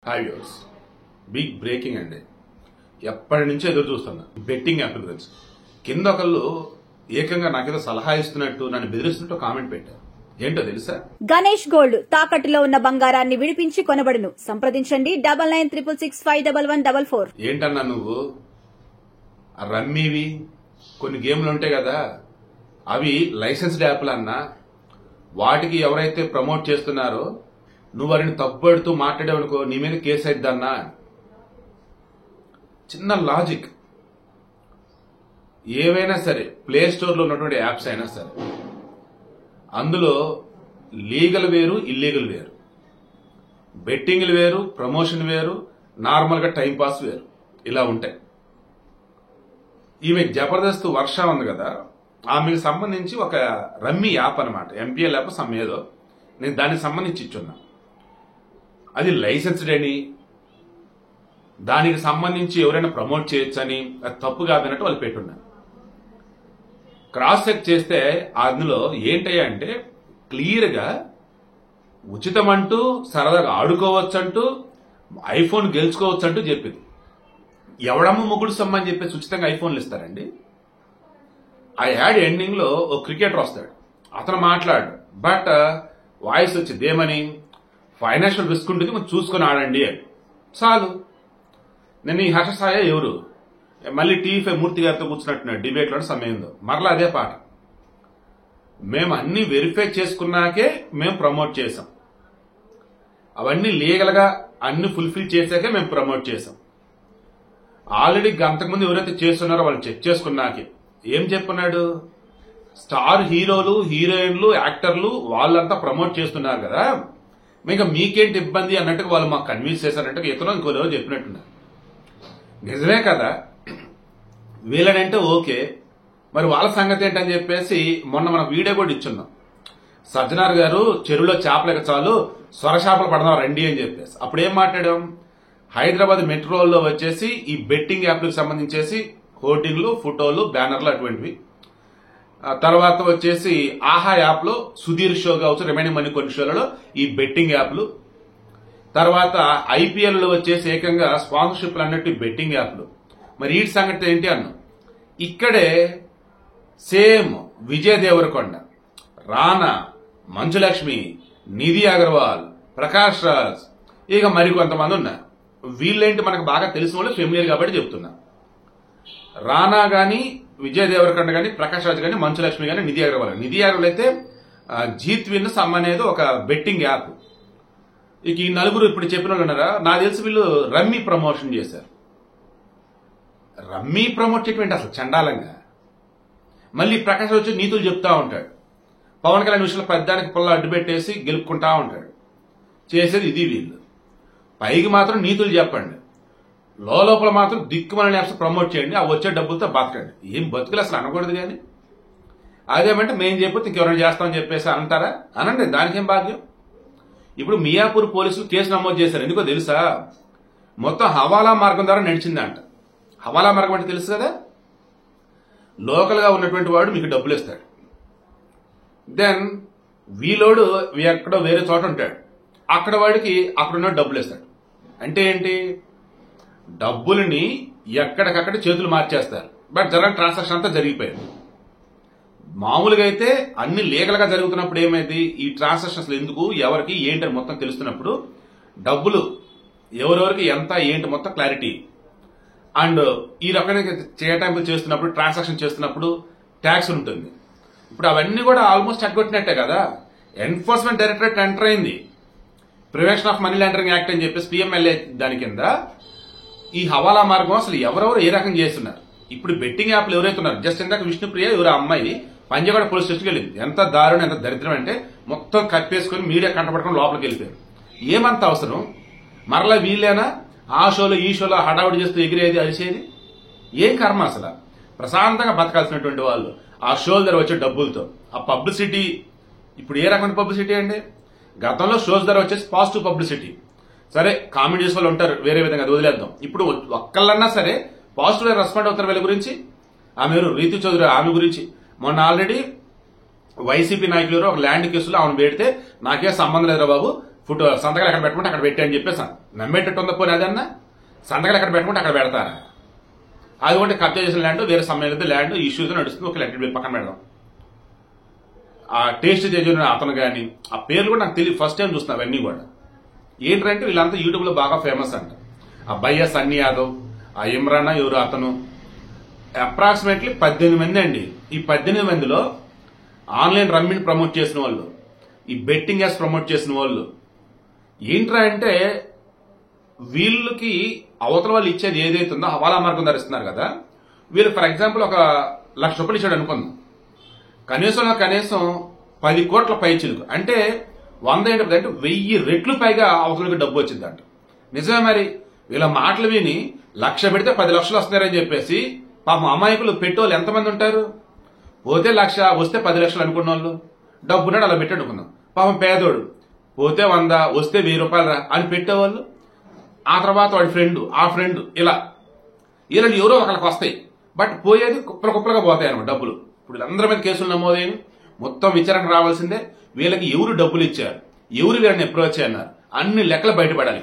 Hi viewers, big breaking అండి. ఎప్పటి నుంచో ఎదురు చూస్తున్నా బెట్టింగ్ యాప్ గురించి. కింద ఒకళ్ళు ఏకంగా నాకేదో సలహా ఇస్తున్నట్టు నన్ను బెదిరిస్తున్నట్టు కామెంట్ పెట్టారు. ఏంటో తెలుసా? గణేష్ గోల్డ్ తాకట్టులో ఉన్న బంగారాన్ని విడిపించి కొనబడును. సంప్రదించండి 9966651144. ఏంటన్నా నువ్వు? రమ్మీవి కొన్ని గేమ్లు ఉంటాయి కదా, అవి లైసెన్స్డ్ యాప్లు అన్నా. వాటికి ఎవరైతే ప్రమోట్ చేస్తున్నారో నువ్వు వారిని తప్పుపడుతూ మాట్లాడావనుకో, నీ మీద కేసు అయిద్దన్నా. చిన్న లాజిక్. ఏవైనా సరే, ప్లే స్టోర్లో ఉన్నటువంటి యాప్స్ అయినా సరే, అందులో లీగల్ వేరు, ఇల్లీగల్ వేరు, బెట్టింగ్లు వేరు, ప్రమోషన్ వేరు, నార్మల్గా టైంపాస్ వేరు, ఇలా ఉంటాయి. ఈమె జబర్దస్త్ వర్ష ఉంది కదా, ఆమెకు సంబంధించి ఒక రమ్మీ యాప్ అనమాట, ఎంపీఎల్ యాప్ ఏదో, నేను దానికి సంబంధించి ఇచ్చున్నా. అది లైసెన్స్డ్ అని, దానికి సంబంధించి ఎవరైనా ప్రమోట్ చేయొచ్చని, అది తప్పు కాదన్నట్టు వాళ్ళు పెట్టున్నారు. క్రాస్ చెక్ చేస్తే అందులో ఏంటయ్యా అంటే, క్లియర్గా ఉచితం అంటూ, సరదాగా ఆడుకోవచ్చంటూ, ఐఫోన్ గెలుచుకోవచ్చంటూ చెప్పింది. ఎవడమ్మ ముగ్గుడు సొమ్మని చెప్పేసి ఉచితంగా ఐఫోన్లు ఇస్తారండి? ఆ యాడ్ ఎండింగ్ లో ఓ క్రికెటర్ వస్తాడు, అతను మాట్లాడు, బట్ వాయిస్ వచ్చింది ఏమని, ఫైనాన్షియల్ రిస్క్ ఉంటుంది, మనం చూసుకొని ఆడండి అని. చాలు. నేను ఈ హర్షసాయ ఎవరు మళ్ళీ టీవీ మూర్తి గారితో కూర్చున్నట్టున్నాడు డిబేట్లో సమయంలో, మరలా అదే పాట. మేము అన్ని వెరిఫై చేసుకున్నాకే మేము ప్రమోట్ చేసాం, అవన్నీ లీగల్ గా అన్ని ఫుల్ఫిల్ చేశాకే మేము ప్రమోట్ చేసాం. ఆల్రెడీ అంతకుముందు ఎవరైతే చేస్తున్నారో వాళ్ళు చెక్ చేసుకున్నాకే. ఏం చెప్పున్నాడు? స్టార్ హీరోలు, హీరోయిన్లు, యాక్టర్లు వాళ్ళంతా ప్రమోట్ చేస్తున్నారు కదా, ఇంకా మీకేంటి ఇబ్బంది అన్నట్టుగా వాళ్ళు మాకు కన్విన్స్ చేశారంటే ఇతను ఇంకో చెప్పినట్టున్నారు. నిజమే కదా, వీళ్ళనంటే ఓకే, మరి వాళ్ళ సంగతి ఏంటని చెప్పేసి మొన్న మనం వీడియో కూడా ఇచ్చున్నాం. సజ్జనార్ గారు చెరువులో చేపలేక చాలు స్వరశాపలు పడదాం రండి అని చెప్పేసి. అప్పుడు ఏం మాట్లాడాం? హైదరాబాద్ మెట్రోలో వచ్చేసి ఈ బెట్టింగ్ యాప్లకు సంబంధించేసి హోర్డింగ్లు, ఫోటోలు, బ్యానర్లు అటువంటివి. తర్వాత వచ్చేసి ఆహా యాప్ లో సుధీర్ షో కావచ్చు, రిమైనింగ్ మనీ కొన్ని షోలలో ఈ బెట్టింగ్ యాప్లు. తర్వాత ఐపీఎల్ లో వచ్చేసి ఏకంగా స్పాన్సర్షిప్లు అన్నట్టు బెట్టింగ్ యాప్లు. మరి వీటి సంగతి ఏంటి అన్నా? ఇక్కడే సేమ్ విజయ్ దేవరకొండ, రానా, మంచులక్ష్మి, నిధి అగర్వాల్, ప్రకాష్ రాజ్, ఇక మరికొంతమంది ఉన్నారు. వీళ్ళేంటి మనకు బాగా తెలిసిన వాళ్ళు, ఫెమిలియర్ కాబట్టి చెప్తున్నా. రానా గాని, విజయ్ దేవరకొండ గాని, ప్రకాష్ రాజ్ గాని, మంచులక్ష్మి గాని, నిధి అగర్వాల్. నిధి అగర్వాల్ అయితే జీత్ విన్ సమ్ అనేది ఒక బెట్టింగ్ యాప్. ఇక ఈ నలుగురు ఇప్పుడు చెప్పిన వాళ్ళు ఉన్నారా, నాకు తెలిసి వీళ్ళు రమ్మీ ప్రమోషన్ చేశారు. రమ్మీ ప్రమోట్ చేయటం అసలు చండాలంగా. మళ్ళీ ప్రకాష్ వచ్చి నీతులు చెప్తా ఉంటాడు, పవన్ కళ్యాణ్ విషయంలో పెద్దానికి పుల్ల అడ్డు పెట్టేసి గెలుపుకుంటా ఉంటాడు. చేసేది ఇది వీళ్ళు. పైకి మాత్రం నీతులు చెప్పండి, లోపల మాత్రం దిక్కుమని యాప్స్ ప్రమోట్ చేయండి, ఆ వచ్చే డబ్బులతో బతకండి. ఏం బతుకులు అసలు అనకూడదు. కానీ అదేమంటే మేము చెప్పితే ఇంకెవరైనా చేస్తామని చెప్పేసి అంటారా? అనండి, దానికేం భాగ్యం. ఇప్పుడు మియాపూర్ పోలీసులు కేసు నమోదు చేశారు. ఎందుకో తెలుసా? మొత్తం హవాలా మార్గం ద్వారా నడిచిందంట. హవాలా మార్గం అంటే తెలుసు కదా, లోకల్ గా ఉన్నటువంటి వాడు మీకు డబ్బులు ఇస్తాడు, దెన్ వీలోడు ఎక్కడో వేరే చోట ఉంటాడు, అక్కడ వాడికి అక్కడున్న డబ్బులు ఇస్తాడు. అంటే ఏంటి? డబ్బులని ఎక్కడికక్కడ చేతులు మార్చేస్తారు. బట్ ట్రాన్సాక్షన్ అంతా జరిగిపోయింది. మామూలుగా అయితే అన్ని లీగల్ గా జరుగుతున్నప్పుడు ఏమైంది, ఈ ట్రాన్సాక్షన్స్ ఎందుకు, ఎవరికి ఏంటని మొత్తం తెలుస్తున్నప్పుడు డబ్బులు ఎవరెవరికి ఎంత ఏంటి మొత్తం క్లారిటీ. అండ్ ఈ రకంగా చేయటానికి చేస్తున్నప్పుడు, ట్రాన్సాక్షన్ చేస్తున్నప్పుడు ట్యాక్స్ ఉంటుంది. ఇప్పుడు అవన్నీ కూడా ఆల్మోస్ట్ ఎగ్గొట్టినట్టే కదా. ఎన్ఫోర్స్మెంట్ డైరెక్టరేట్ ఎంటర్ అయింది, prevention of money laundering act అని చెప్పేసి పిఎంఎల్ఏ దాని కింద. ఈ హవాలా మార్గం అసలు ఎవరెవరు ఏ రకంగా చేస్తున్నారు. ఇప్పుడు బెట్టింగ్ యాప్లు ఎవరైతే ఉన్నారు, జస్ట్ ఇందాక విష్ణుప్రియ ఎవరు అమ్మాయి పంజాగూడ పోలీస్ స్టేషన్కి వెళ్ళింది. ఎంత దారుణం, ఎంత దరిద్రం అంటే మొత్తం కప్పేసుకుని మీడియా కంటపడుకుని లోపలికి వెళ్ళిపోయారు. ఏమంత అవసరం? మరలా వీళ్ళేనా ఆ షోలో ఈ షోలో హడావుడి చేస్తూ ఎగిరేది, అరిసేది? ఏం కర్మ అసలు? ప్రశాంతంగా బతకాల్సినటువంటి వాళ్ళు ఆ షోల దగ్గర వచ్చే డబ్బులతో ఆ పబ్లిసిటీ. ఇప్పుడు ఏ రకమైన పబ్లిసిటీ అండి? గతంలో షోస్ ధర వచ్చేసి పాజిటివ్ పబ్లిసిటీ. సరే, కామెడీ చేసే వాళ్ళు ఉంటారు, వేరే విధంగా, అది వదిలేద్దాం. ఇప్పుడు ఒక్కళ్ళన్నా సరే పాజిటివ్ గా రెస్పాండ్ అవుతారు వీళ్ళ గురించి. ఆమె రీతు చౌదరి, ఆమె గురించి మొన్న ఆల్రెడీ వైసీపీ నాయకులు ఒక ల్యాండ్ కేసులో ఆమెను పెడితే నాకే సంబంధం లేదురా బాబు, ఫోటో సంతకాలు ఎక్కడ పెట్టుకుంటే అక్కడ పెట్టి అని చెప్పేసాను. నమ్మేటట్టు ఉందా పోనీ అదన్నా? సంతకాలు ఎక్కడ పెట్టుకుంటే అక్కడ పెడతారా? అది ఒకటి కబ్జా చేసిన ల్యాండ్, వేరే సమయంలో ల్యాండ్ ఇష్యూస్ నడుస్తుంది. ఒక లెటర్ పక్కన పెడదాం. ఆ టేస్ట్ చేసిన అతను కానీ ఆ పేర్లు కూడా నాకు తెలియదు, ఫస్ట్ టైం చూస్తున్నా అవన్నీ కూడా. ఏంటంటే వీళ్ళంతా యూట్యూబ్ లో బాగా ఫేమస్ అంట. ఆ భయ్య సన్నీ యాదవ్, ఆ ఇమ్రాన్ ఎవరు అతను, అప్రాక్సిమేట్లీ 18 మంది అండి. ఈ 18 మందిలో ఆన్లైన్ రమ్మిని ప్రమోట్ చేసిన వాళ్ళు, ఈ బెట్టింగ్ యాప్స్ ప్రమోట్ చేసిన వాళ్ళు ఏంట్రా అంటే వీళ్ళకి అవతల వాళ్ళు ఇచ్చేది ఏదైతే ఉందో హవాలా మార్గం ధరిస్తున్నారు కదా. వీళ్ళు ఫర్ ఎగ్జాంపుల్ ఒక ₹1,00,000 ఇచ్చాడు అనుకుందాం. కనీసం 10 కోట్ల పైచిలుకు అంటే 100 అంటే 1000 రెట్లు పైగా అవతలకి డబ్బు వచ్చిందంట. నిజమే మరి. వీళ్ళ మాటలు విని 1,00,000 పెడితే 10 లక్షలు వస్తున్నారని చెప్పేసి పాపం అమాయకులు పెట్టేవాళ్ళు ఎంతమంది ఉంటారు? పోతే 1,00,000 వస్తే 10 లక్షలు అనుకున్న వాళ్ళు డబ్బున్నాడు అలా పెట్టి అనుకుందాం. పాపం పేదోడు పోతే 100 వస్తే ₹1000 రా అని పెట్టేవాళ్ళు. ఆ తర్వాత వాడి ఫ్రెండ్, ఆ ఫ్రెండ్, ఇలా వీళ్ళని ఎవరో ఒకరికి వస్తాయి. బట్ పోయేది కుప్పలుగా పోతాయి అన్నమాట డబ్బులు. ఇప్పుడు వీళ్ళందరి మీద కేసులు నమోదైన మొత్తం విచారణ రావాల్సిందే. వీళ్ళకి ఎవరు డబ్బులు ఇచ్చారు, ఎవరు వీళ్ళని అప్రోచ్ అన్నారు, అన్ని లెక్కలు బయటపడాలి.